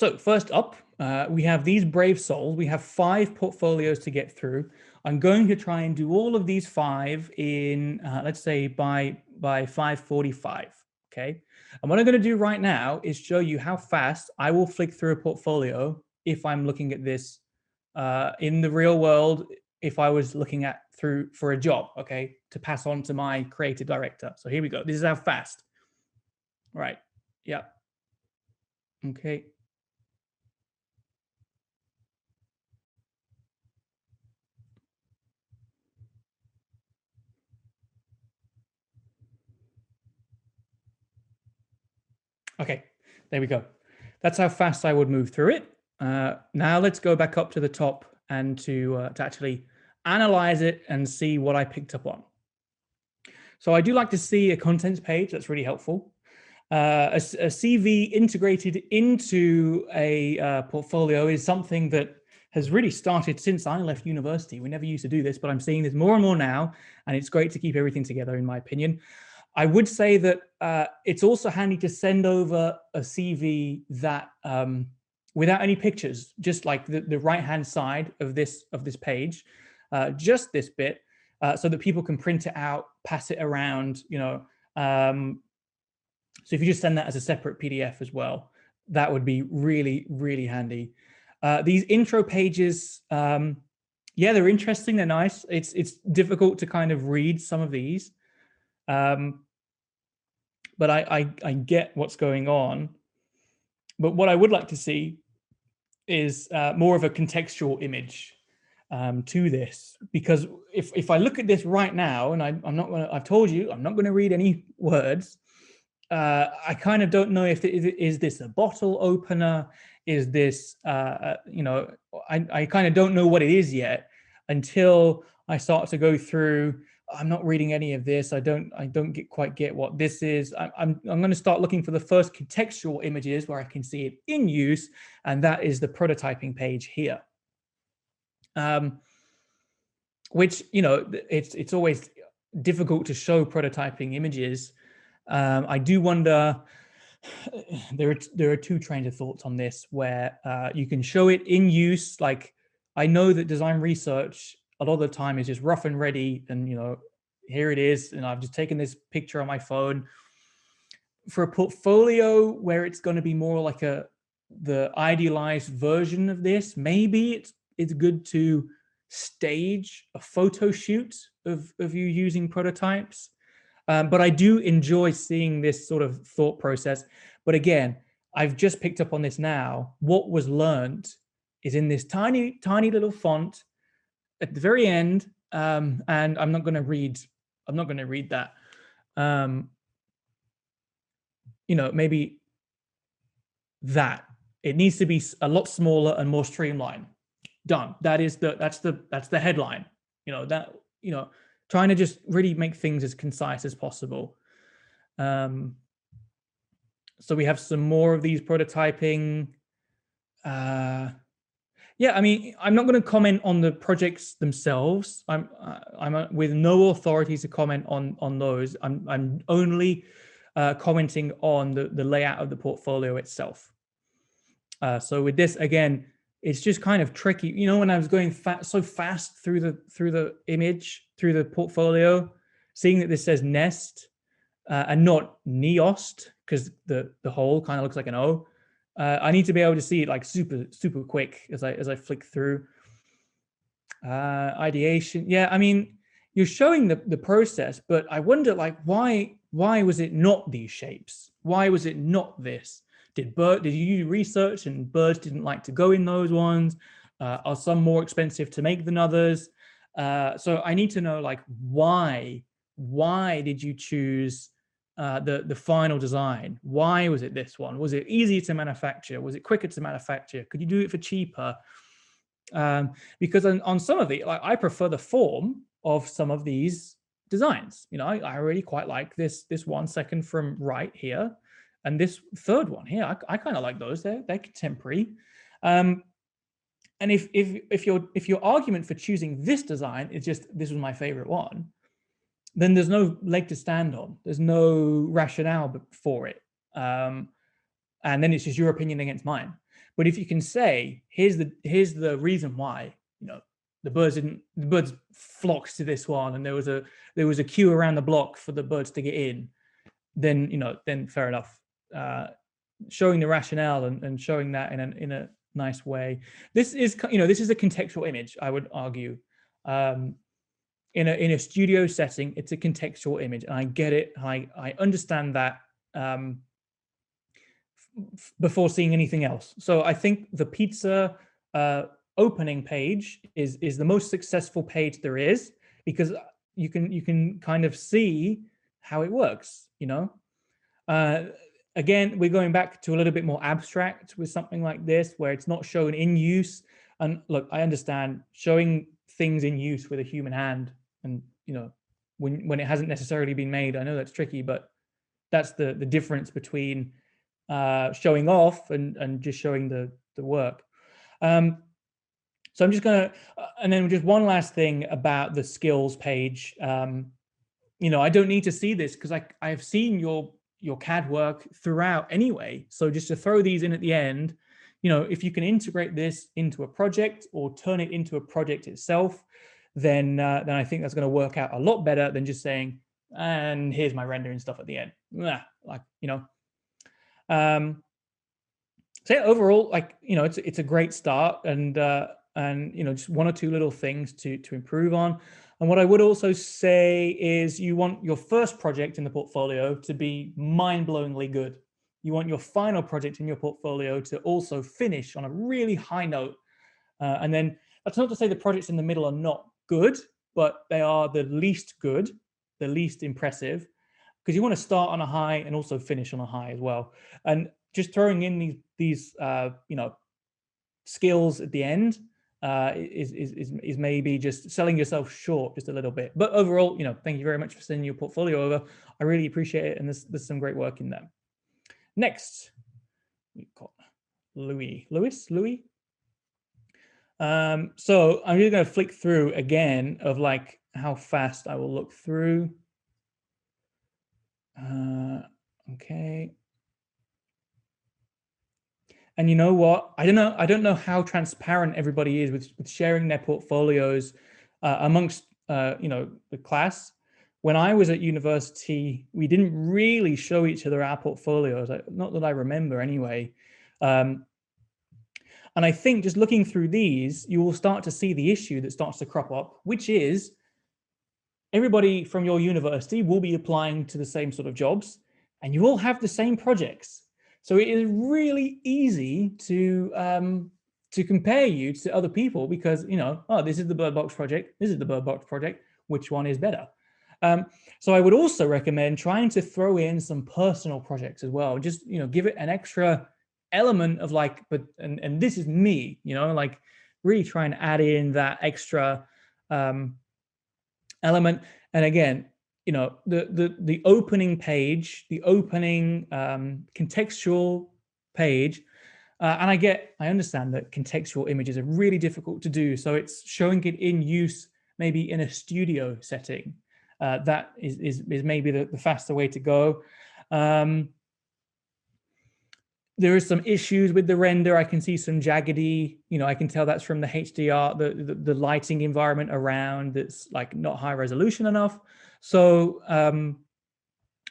So first up, we have these brave souls. We have 5 portfolios to get through. I'm going to try and do all of these 5 in, let's say by 5:45. Okay. And what I'm going to do right now is show you how fast I will flick through a portfolio if I'm looking at this in the real world, if I was looking at through for a job, okay, to pass on to my creative director. So here we go. This is how fast. Right. Yeah. Okay. Okay, there we go. That's how fast I would move through it. Now let's go back up to the top and to actually analyze it and see what I picked up on. So I do like to see a contents page. That's really helpful. A CV integrated into a portfolio is something that has really started since I left university. We never used to do this, but I'm seeing this more and more now, and it's great to keep everything together, in my opinion. I would say that it's also handy to send over a CV that without any pictures, just like the right-hand side of this page, just this bit, so that people can print it out, pass it around, you know. So if you just send that as a separate PDF as well, that would be really, really handy. These intro pages, yeah, they're interesting. They're nice. It's difficult to kind of read some of these. But I get what's going on. But what I would like to see is more of a contextual image to this, because if I look at this right now, and I'm not gonna, I've told you, I'm not going to read any words. I kind of don't know if is this a bottle opener? Is this, you know, I kind of don't know what it is yet until I start to go through. I'm not reading any of this. I don't quite get what this is. I'm going to start looking for the first contextual images where I can see it in use, and that is the prototyping page here. Which, you know, it's always difficult to show prototyping images. I do wonder. There are 2 trains of thoughts on this where you can show it in use. Like, I know that design research a lot of the time is just rough and ready, and you know, here it is, and I've just taken this picture on my phone. For a portfolio where it's going to be more like the idealized version of this, maybe it's good to stage a photo shoot of you using prototypes. But I do enjoy seeing this sort of thought process. But again, I've just picked up on this now. What was learned is in this tiny, tiny little font at the very end, and I'm not going to read that. You know, maybe that it needs to be a lot smaller and more streamlined. Done. That's the headline. You know, that, you know, trying to just really make things as concise as possible. So we have some more of these prototyping. Yeah, I mean, I'm not going to comment on the projects themselves. I'm with no authority to comment on those. I'm only commenting on the layout of the portfolio itself. So with this, again, it's just kind of tricky. You know, when I was going so fast through the image, through the portfolio, seeing that this says Nest and not Neost, because the whole kind of looks like an O. I need to be able to see it like super quick as I flick through. Ideation, yeah. I mean, you're showing the process, but I wonder, like, why was it not these shapes? Why was it not this? Did you do research and birds didn't like to go in those ones? Are some more expensive to make than others? So I need to know, like, why did you choose the final design? Why was it this one? Was it easier to manufacture? Was it quicker to manufacture? Could you do it for cheaper? Because on some of it, like, I prefer the form of some of these designs. You know, I really quite like this 1 second from right here, and this third one here. I kind of like those. They're contemporary. And if your argument for choosing this design is just this was my favorite one, then there's no leg to stand on. There's no rationale for it. And then it's just your opinion against mine. But if you can say, here's the reason why, you know, the birds flocked to this one, and there was a queue around the block for the birds to get in, then, you know, then fair enough. Showing the rationale and showing that in a nice way. This is, you know, this is a contextual image, I would argue. In a studio setting, it's a contextual image, and I get it. I understand that before seeing anything else. So I think the pizza opening page is the most successful page there is, because you can kind of see how it works, you know. Again, we're going back to a little bit more abstract with something like this, where it's not shown in use. And look, I understand showing things in use with a human hand, and, you know, when it hasn't necessarily been made, I know that's tricky, but that's the difference between showing off and just showing the work. So I'm just gonna, and then just one last thing about the skills page. You know, I don't need to see this because I have seen your CAD work throughout anyway. So just to throw these in at the end, you know, if you can integrate this into a project or turn it into a project itself, then I think that's going to work out a lot better than just saying, and here's my rendering stuff at the end. Like, you know. So yeah, overall, like, you know, it's a great start, and you know, just one or two little things to improve on. And what I would also say is, you want your first project in the portfolio to be mind-blowingly good. You want your final project in your portfolio to also finish on a really high note. And then that's not to say the projects in the middle are not good, but they are the least good, the least impressive, because you want to start on a high and also finish on a high as well. And just throwing in these you know, skills at the end is maybe just selling yourself short just a little bit. But overall, you know, thank you very much for sending your portfolio over. I really appreciate it, and there's some great work in there. Next, we got Louis. So I'm just going to flick through again of like how fast I will look through. Okay. And you know what? I don't know how transparent everybody is with sharing their portfolios amongst you know, the class. When I was at university, we didn't really show each other our portfolios, not that I remember anyway. And I think just looking through these, you will start to see the issue that starts to crop up, which is everybody from your university will be applying to the same sort of jobs, and you all have the same projects. So it is really easy to compare you to other people, because, you know, oh, this is the Bird Box project, this is the Bird Box project, which one is better? So I would also recommend trying to throw in some personal projects as well. Just, you know, give it an extra element of like, but and this is me, you know, like really try and add in that extra element. And again, you know, the opening page, the opening contextual page, and I understand that contextual images are really difficult to do. So it's showing it in use, maybe in a studio setting. That is maybe the faster way to go. There is some issues with the render. I can see some jaggedy, you know, I can tell that's from the HDR, the lighting environment around, that's like not high resolution enough. So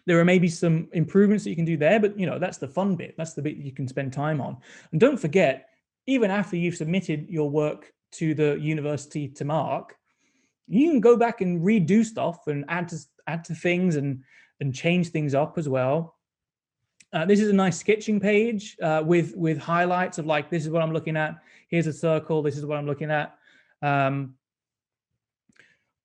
there are maybe some improvements that you can do there, but, you know, that's the fun bit. That's the bit you can spend time on. And don't forget, even after you've submitted your work to the university to mark, you can go back and redo stuff and add to things and change things up as well. This is a nice sketching page with highlights of like, this is what I'm looking at. Here's a circle. This is what I'm looking at.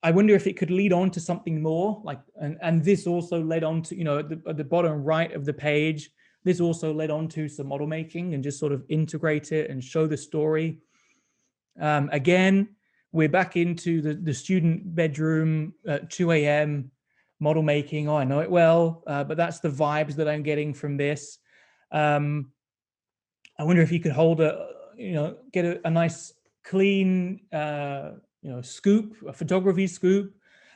I wonder if it could lead on to something more like, and this also led on to, you know, at the bottom right of the page, this also led on to some model making and just sort of integrate it and show the story. Again, we're back into the student bedroom at 2 a.m. model making. Oh, I know it well, but that's the vibes that I'm getting from this. I wonder if you could hold get a nice clean, you know, scoop, a photography scoop,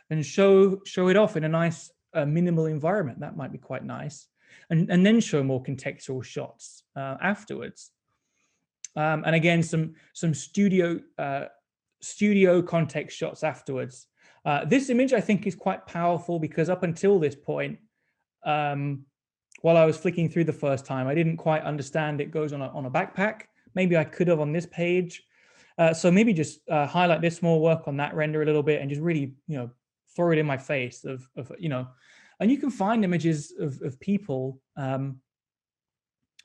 and show it off in a nice minimal environment. That might be quite nice. And then show more contextual shots afterwards. And again, some studio context shots afterwards. This image I think is quite powerful because up until this point, while I was flicking through the first time, I didn't quite understand it goes on a backpack. Maybe I could have on this page. So maybe just highlight this more, work on that render a little bit, and just really, throw it in my face and you can find images of people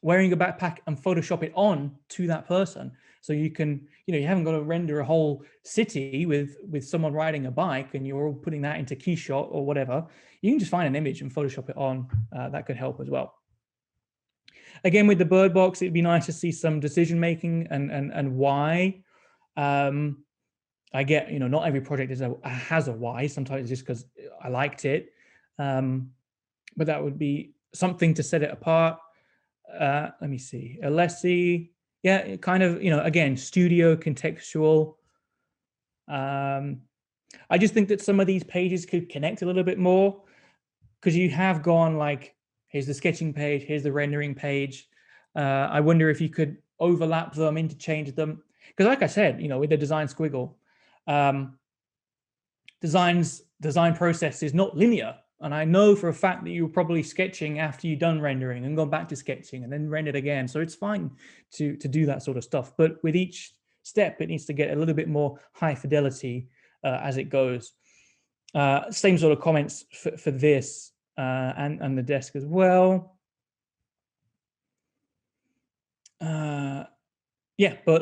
wearing a backpack and Photoshop it on to that person. So you can, you haven't got to render a whole city with someone riding a bike and you're all putting that into Keyshot or whatever. You can just find an image and Photoshop it on. That could help as well. Again, with the bird box, it'd be nice to see some decision making and why. I get, not every project has a why. Sometimes it's just because I liked it. But that would be something to set it apart. Let me see. Alessi, yeah, kind of, again, studio contextual. I just think that some of these pages could connect a little bit more because you have gone like, here's the sketching page, here's the rendering page. I wonder if you could overlap them, interchange them. Because like I said, with the design squiggle, design process is not linear. And I know for a fact that you were probably sketching after you've done rendering and gone back to sketching and then rendered again. So it's fine to do that sort of stuff. But with each step, it needs to get a little bit more high fidelity as it goes. Same sort of comments for this and the desk as well. Yeah, but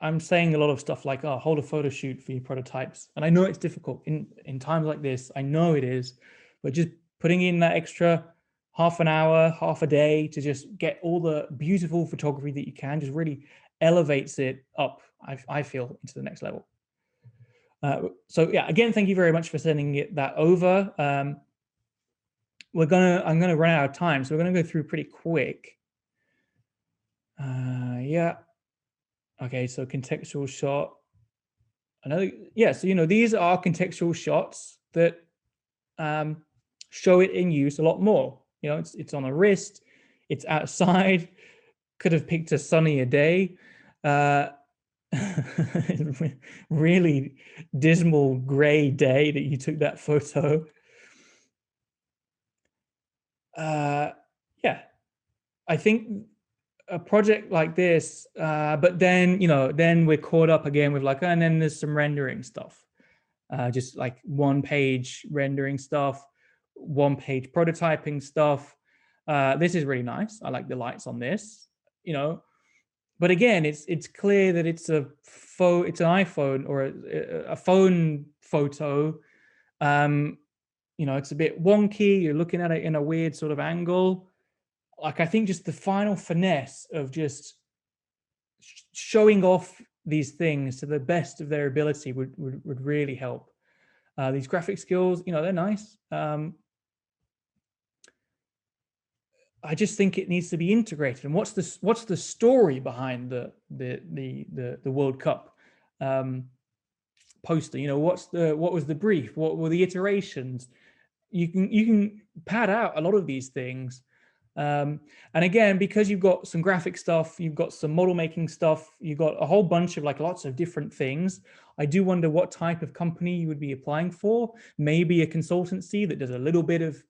I'm saying a lot of stuff like, hold a photo shoot for your prototypes. And I know it's difficult in times like this. I know it is, but just putting in that extra half an hour, half a day to just get all the beautiful photography that you can just really elevates it up, I feel, into the next level. So yeah, again, thank you very much for sending that over. I'm gonna run out of time, so we're gonna go through pretty quick. Yeah. Okay, so contextual shot. Another, yeah, so these are contextual shots that show it in use a lot more. It's on a wrist, it's outside, could have picked a sunnier day. Really dismal gray day that you took that photo. Yeah, I think a project like this, but then then we're caught up again with like, and then there's some rendering stuff, just like one page rendering stuff, one page prototyping stuff. This is really nice. I like the lights on this, but again, it's clear that it's an iPhone or a phone photo. It's a bit wonky. You're looking at it in a weird sort of angle. Like, I think just the final finesse of just showing off these things to the best of their ability would really help. These graphic skills, they're nice. I just think it needs to be integrated. And what's the story behind the World Cup poster? What was the brief? What were the iterations? You can pad out a lot of these things. And again, because you've got some graphic stuff, you've got some model making stuff, you've got a whole bunch of lots of different things. I do wonder what type of company you would be applying for. Maybe a consultancy that does a little bit of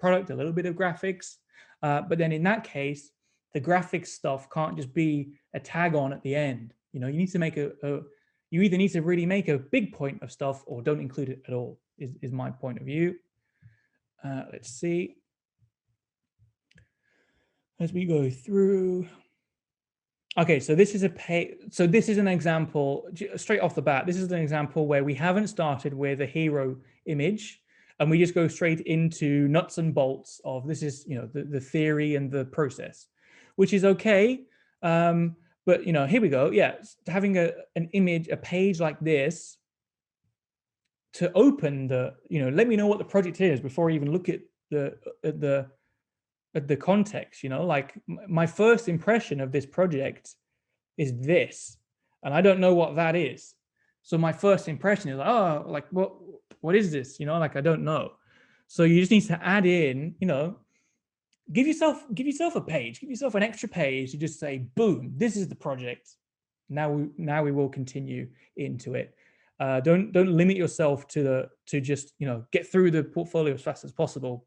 product, a little bit of graphics. But then in that case, the graphics stuff can't just be a tag on at the end. You need to make you either need to really make a big point of stuff or don't include it at all, is my point of view. Let's see. As we go through. Okay, so this is an example, straight off the bat, this is an example where we haven't started with a hero image and we just go straight into nuts and bolts of this is, the theory and the process, which is okay. But, here we go. Yeah, having an image, a page like this to open let me know what the project is before I even look at the context, like my first impression of this project is this, and I don't know what that is. So my first impression is like, oh, like what is this? Like I don't know. So you just need to add in, give yourself a page, give yourself an extra page to just say, boom, this is the project. Now we will continue into it. Don't limit yourself to just, get through the portfolio as fast as possible.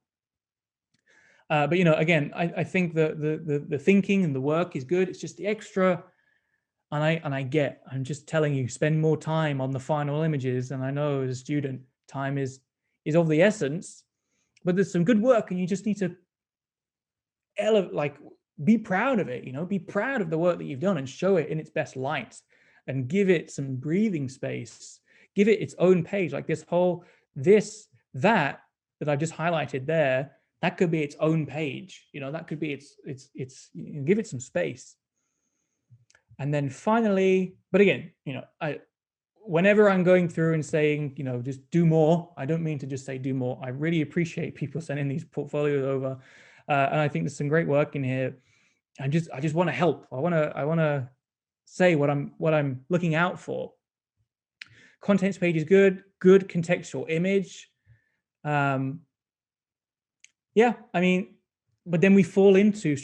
But again, I think the thinking and the work is good. It's just the extra, and I'm just telling you, spend more time on the final images. And I know as a student, time is of the essence. But there's some good work, and you just need to be proud of it. Be proud of the work that you've done and show it in its best light, and give it some breathing space. Give it its own page, like that I've just highlighted there. That could be its own page. That could be its give it some space. And then finally, but again, whenever I'm going through and saying, just do more, I don't mean to just say do more. I really appreciate people sending these portfolios over. And I think there's some great work in here. I just want to help. I want to say what I'm looking out for. Contents page is good contextual image. Yeah, but then we fall into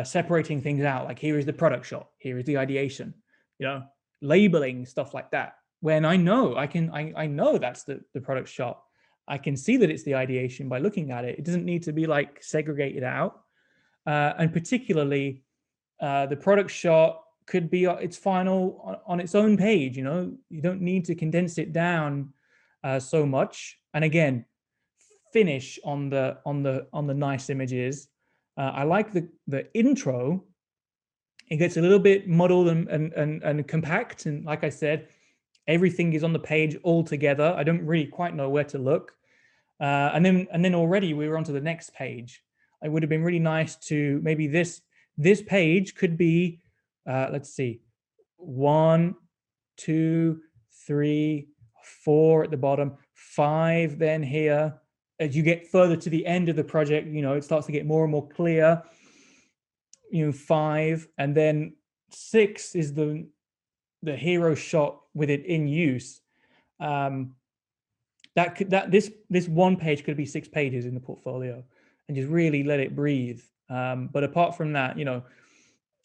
separating things out. Like, here is the product shot, here is the ideation, labeling, stuff like that. When I know that's the product shot. I can see that it's the ideation by looking at it. It doesn't need to be like segregated out. And particularly the product shot could be its final on its own page. You don't need to condense it down so much. And again, finish on the nice images. I like the intro. It gets a little bit muddled and compact. And like I said, everything is on the page all together. I don't really quite know where to look. And then already we were onto the next page. It would have been really nice to maybe this page could be, let's see, 1, 2, 3, 4 at the bottom, 5 then here. As you get further to the end of the project, it starts to get more and more clear. 5, and then 6 is the hero shot with it in use. This one page could be 6 pages in the portfolio, and just really let it breathe. But apart from that,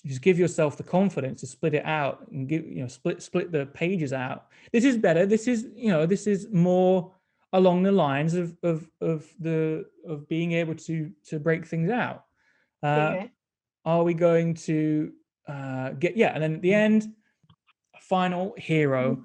just give yourself the confidence to split it out and split the pages out. This is better. This is more along the lines of being able to break things out. Okay. Are we going to and then at the end, a final hero,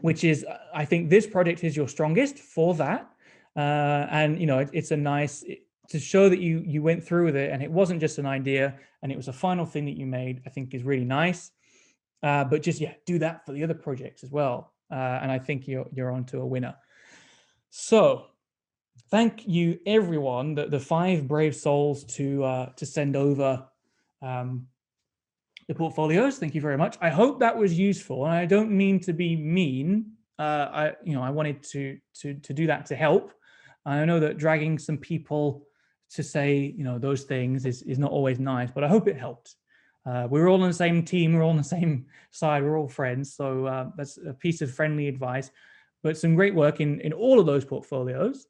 which is, I think this project is your strongest for that. And it's a nice to show that you went through with it, and it wasn't just an idea, and it was a final thing that you made. I think is really nice. But just do that for the other projects as well, and I think you're onto a winner. So thank you, everyone, the 5 brave souls to send over the portfolios. Thank you very much. I hope that was useful, and I don't mean to be mean. I wanted to do that to help. I know that dragging some people to say those things is not always nice, but I hope it helped. We're all on the same team. We're all on the same side. We're all friends. So that's a piece of friendly advice. But some great work in all of those portfolios.